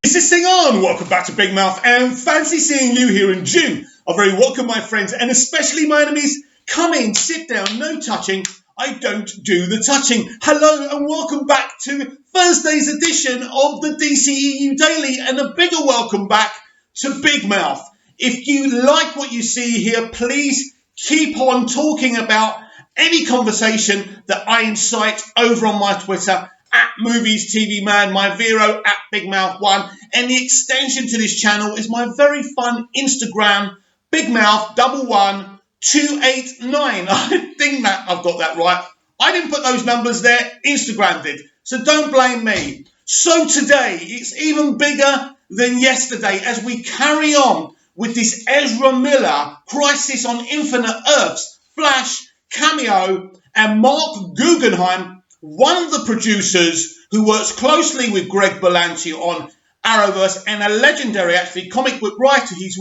Is this thing on? Welcome back to Big Mouth and fancy seeing you here in June. A very welcome, my friends, and especially my enemies. Come in, sit down, no touching. I don't do the touching. Hello and welcome back to Thursday's edition of the DCEU Daily, and a bigger welcome back to Big Mouth. If you like what you see here, please keep on talking about any conversation that I incite over on my Twitter, at Movies TV Man, my Vero at Big Mouth 1, and the extension to this channel is my very fun Instagram, Big Mouth 11289. I think that I've got that right. I didn't put those numbers there, Instagram did, so don't blame me. So today, it's even bigger than yesterday as we carry on with this Ezra Miller Crisis on Infinite Earths Flash cameo, and Mark Guggenheim, one of the producers who works closely with Greg Berlanti on Arrowverse, and a legendary, actually, comic book writer. He's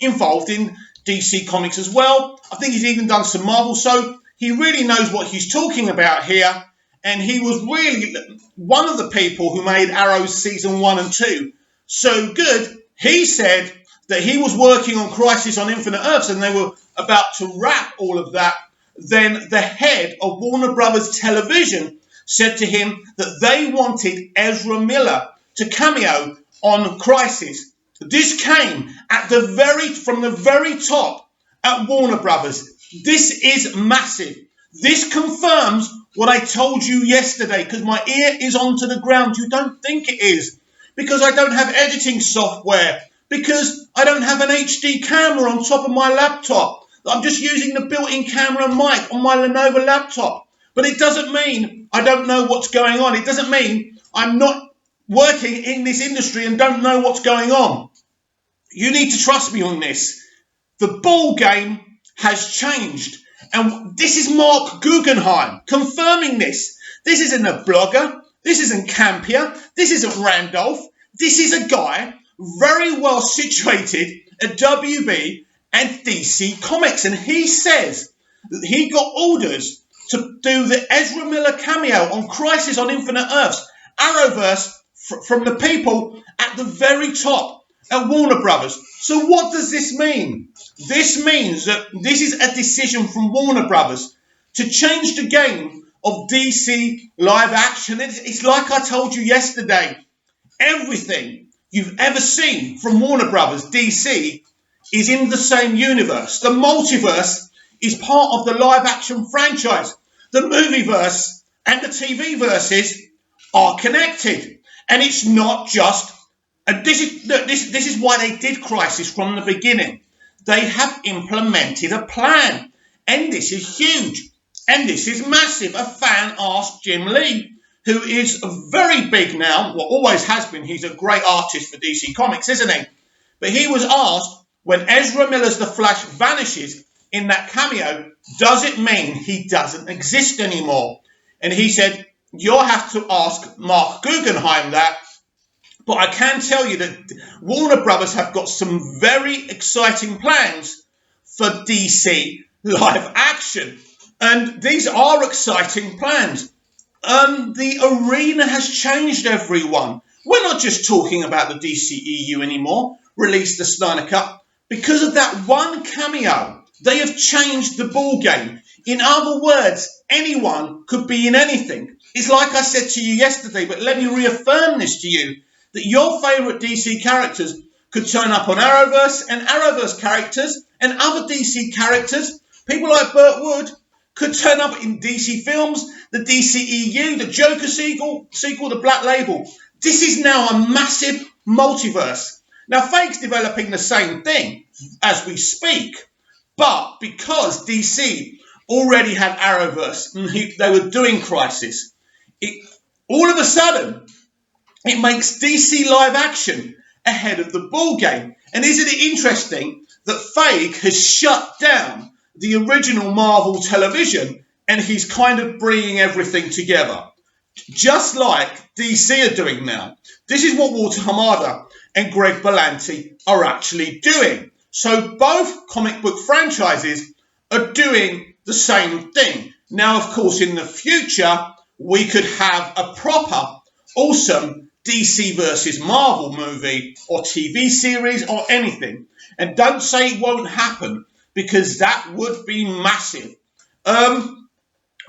involved in DC Comics as well. I think he's even done some Marvel, so he really knows what he's talking about here. And he was really one of the people who made Arrow's season 1 and 2 so good. He said that he was working on Crisis on Infinite Earths and they were about to wrap all of that. Then the head of Warner Brothers Television said to him that they wanted Ezra Miller to cameo on Crisis. This came from the very top at Warner Brothers. This is massive. This confirms what I told you yesterday, because my ear is onto the ground. You don't think it is, because I don't have editing software, because I don't have an HD camera on top of my laptop. I'm just using the built-in camera and mic on my Lenovo laptop. But it doesn't mean I don't know what's going on. It doesn't mean I'm not working in this industry and don't know what's going on. You need to trust me on this. The ball game has changed. And this is Mark Guggenheim confirming this. This isn't a blogger. This isn't Campia. This isn't Randolph. This is a guy very well situated at WB and DC Comics, and he says that he got orders to do the Ezra Miller cameo on Crisis on Infinite Earths, Arrowverse, from the people at the very top at Warner Brothers. So what does this mean? This means that this is a decision from Warner Brothers to change the game of DC live action. It's like I told you yesterday. Everything you've ever seen from Warner Brothers, DC, is in the same universe. The multiverse is part of the live action franchise. The movieverse and the TV verses are connected. And it's not just, and this is why they did Crisis from the beginning. They have implemented a plan. And this is huge. And this is massive. A fan asked Jim Lee, who is very big now, well, always has been. He's a great artist for DC Comics, isn't he? But he was asked, when Ezra Miller's The Flash vanishes in that cameo, does it mean he doesn't exist anymore? And he said, you'll have to ask Mark Guggenheim that. But I can tell you that Warner Brothers have got some very exciting plans for DC live action. And these are exciting plans. The arena has changed, everyone. We're not just talking about the DCEU anymore. Release the Snyder Cut. Because of that one cameo, they have changed the ball game. In other words, anyone could be in anything. It's like I said to you yesterday, but let me reaffirm this to you, that your favourite DC characters could turn up on Arrowverse, and Arrowverse characters and other DC characters, people like Burt Wood, could turn up in DC films, the DCEU, the Joker sequel, the Black Label. This is now a massive multiverse. Now, Fake's developing the same thing as we speak, but because DC already had Arrowverse and they were doing Crisis, all of a sudden, it makes DC live action ahead of the ball game. And isn't it interesting that Fake has shut down the original Marvel television and he's kind of bringing everything together, just like DC are doing now. This is what Walter Hamada and Greg Berlanti are actually doing. So both comic book franchises are doing the same thing. Now, of course, in the future, we could have a proper, awesome DC versus Marvel movie or TV series or anything. And don't say it won't happen, because that would be massive.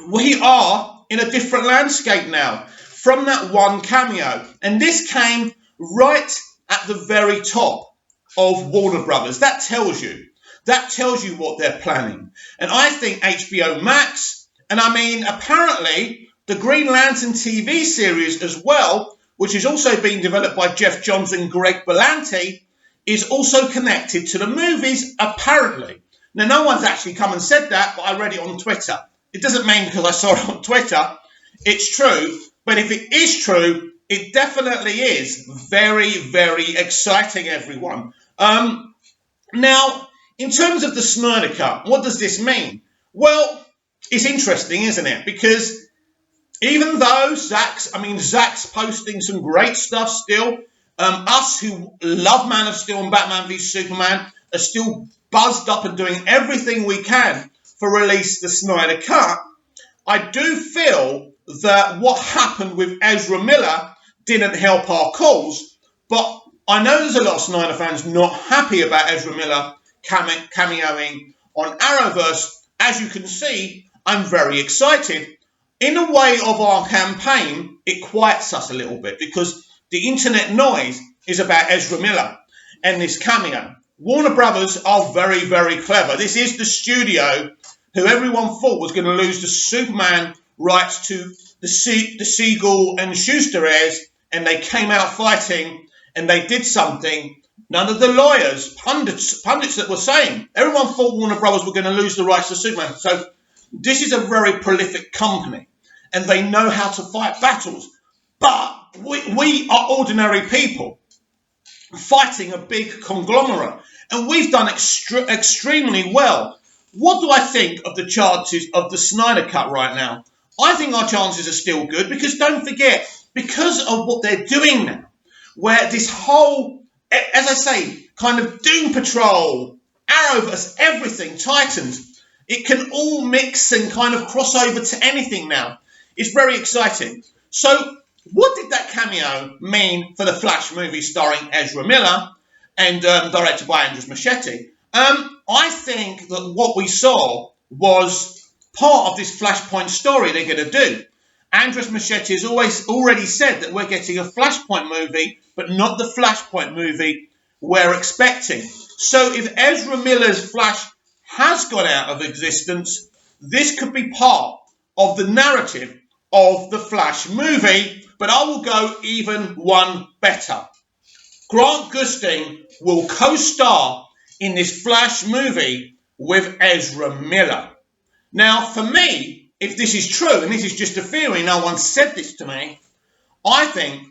We are in a different landscape now from that one cameo. And this came right at the very top of Warner Brothers. That tells you what they're planning. And I think HBO Max, and I mean, apparently the Green Lantern TV series as well, which is also being developed by Jeff Johns and Greg Berlanti, is also connected to the movies, apparently. Now, no one's actually come and said that, but I read it on Twitter. It doesn't mean because I saw it on Twitter it's true, but if it is true, it definitely is very, very exciting, everyone. Now, in terms of the Snyder Cut, what does this mean? Well, it's interesting, isn't it? Because even though Zach's posting some great stuff still, us who love Man of Steel and Batman v Superman are still buzzed up and doing everything we can for release the Snyder Cut. I do feel that what happened with Ezra Miller didn't help our cause, but I know there's a lot of Snyder fans not happy about Ezra Miller cameoing on Arrowverse. As you can see, I'm very excited. In a way of our campaign, it quiets us a little bit because the internet noise is about Ezra Miller and this cameo. Warner Brothers are very, very clever. This is the studio who everyone thought was going to lose the Superman rights to the Siegel and Schuster heirs, and they came out fighting, and they did something. None of the lawyers, pundits that were saying, everyone thought Warner Brothers were going to lose the rights to Superman. So this is a very prolific company, and they know how to fight battles. But we are ordinary people fighting a big conglomerate, and we've done extremely well. What do I think of the chances of the Snyder Cut right now? I think our chances are still good because don't forget, because of what they're doing now, where this whole, as I say, kind of Doom Patrol, Arrowverse, everything, Titans, it can all mix and kind of cross over to anything now. It's very exciting. So what did that cameo mean for the Flash movie starring Ezra Miller and directed by Andres Muschietti? I think that what we saw was part of this Flashpoint story they're going to do. Andres Muschietti has already said that we're getting a Flashpoint movie, but not the Flashpoint movie we're expecting. So if Ezra Miller's Flash has gone out of existence, this could be part of the narrative of the Flash movie, but I will go even one better. Grant Gustin will co-star in this Flash movie with Ezra Miller. Now, for me, if this is true, and this is just a theory, no one said this to me, I think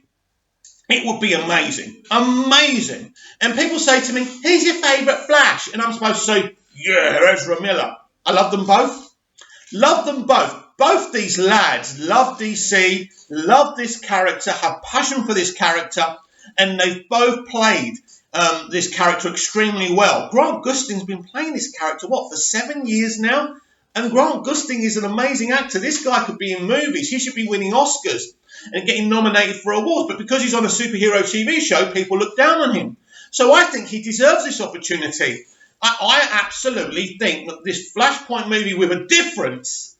it would be amazing. Amazing. And people say to me, who's your favourite Flash? And I'm supposed to say, yeah, Ezra Miller. I love them both. Love them both. Both these lads love DC, love this character, have passion for this character, and they've both played this character extremely well. Grant Gustin's been playing this character, for 7 years now? And Grant Gustin is an amazing actor. This guy could be in movies. He should be winning Oscars and getting nominated for awards. But because he's on a superhero TV show, people look down on him. So I think he deserves this opportunity. I absolutely think that this Flashpoint movie with a difference,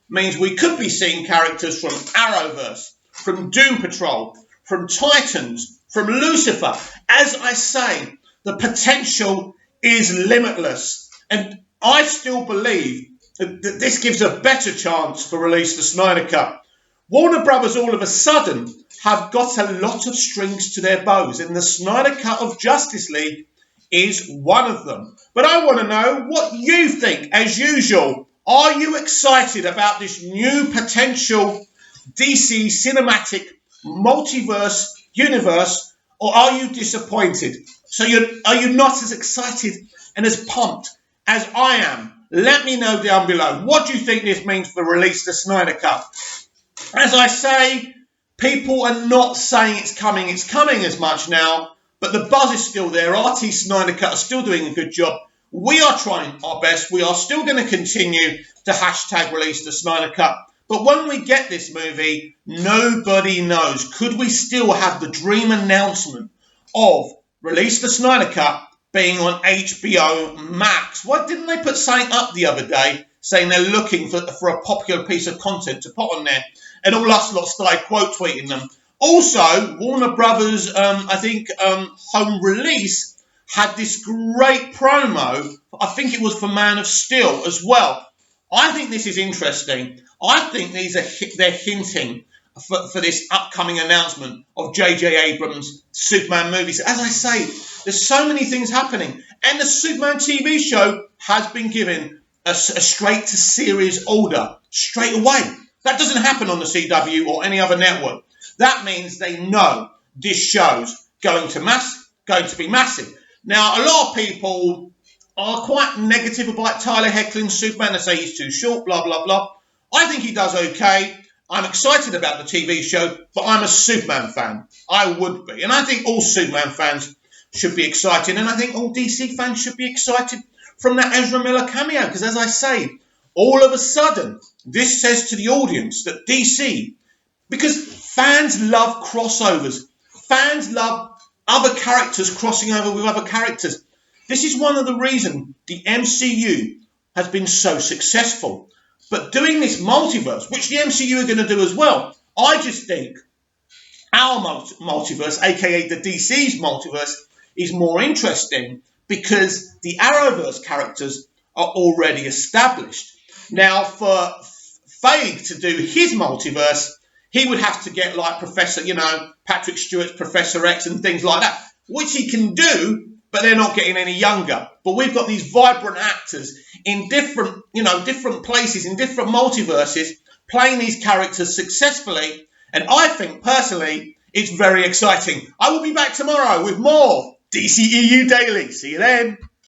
means we could be seeing characters from Arrowverse, from Doom Patrol, from Titans, from Lucifer. As I say, the potential is limitless. And I still believe that this gives a better chance for release the Snyder Cut. Warner Brothers all of a sudden have got a lot of strings to their bows, and the Snyder Cut of Justice League is one of them. But I want to know what you think. As usual, are you excited about this new potential DC cinematic multiverse universe, or are you disappointed? So are you not as excited and as pumped as I am? Let me know down below. What do you think this means for release the Snyder Cut? As I say, people are not saying it's coming as much now, but the buzz is still there. RT Snyder Cut are still doing a good job. We are trying our best. We are still going to continue to hashtag release the Snyder Cut. But But when we get this movie, nobody knows. Could we still have the dream announcement of Release the Snyder Cut being on HBO Max? Why didn't they put something up the other day saying they're looking for a popular piece of content to put on there? And all us lot started quote tweeting them. Also, Warner Brothers, home release had this great promo. I think it was for Man of Steel as well. I think this is interesting. I think they're hinting for this upcoming announcement of J.J. Abrams' Superman movies. As I say, there's so many things happening. And the Superman TV show has been given a straight to series order straight away. That doesn't happen on the CW or any other network. That means they know this show's going to be massive. Now, a lot of people are quite negative about Tyler Hoechlin Superman. They say he's too short, blah, blah, blah. I think he does okay. I'm excited about the TV show, but I'm a Superman fan. I would be. And I think all Superman fans should be excited. And I think all DC fans should be excited from that Ezra Miller cameo. Because as I say, all of a sudden, this says to the audience that DC, because fans love crossovers. Fans love other characters crossing over with other characters. This is one of the reasons the MCU has been so successful. But doing this multiverse, which the MCU are going to do as well, I just think our multiverse, aka the DC's multiverse, is more interesting because the Arrowverse characters are already established. Now, for Feige to do his multiverse, he would have to get like Patrick Stewart's Professor X and things like that, which he can do, but they're not getting any younger. But we've got these vibrant actors in different places, in different multiverses, playing these characters successfully. And I think, personally, it's very exciting. I will be back tomorrow with more DCEU Daily. See you then.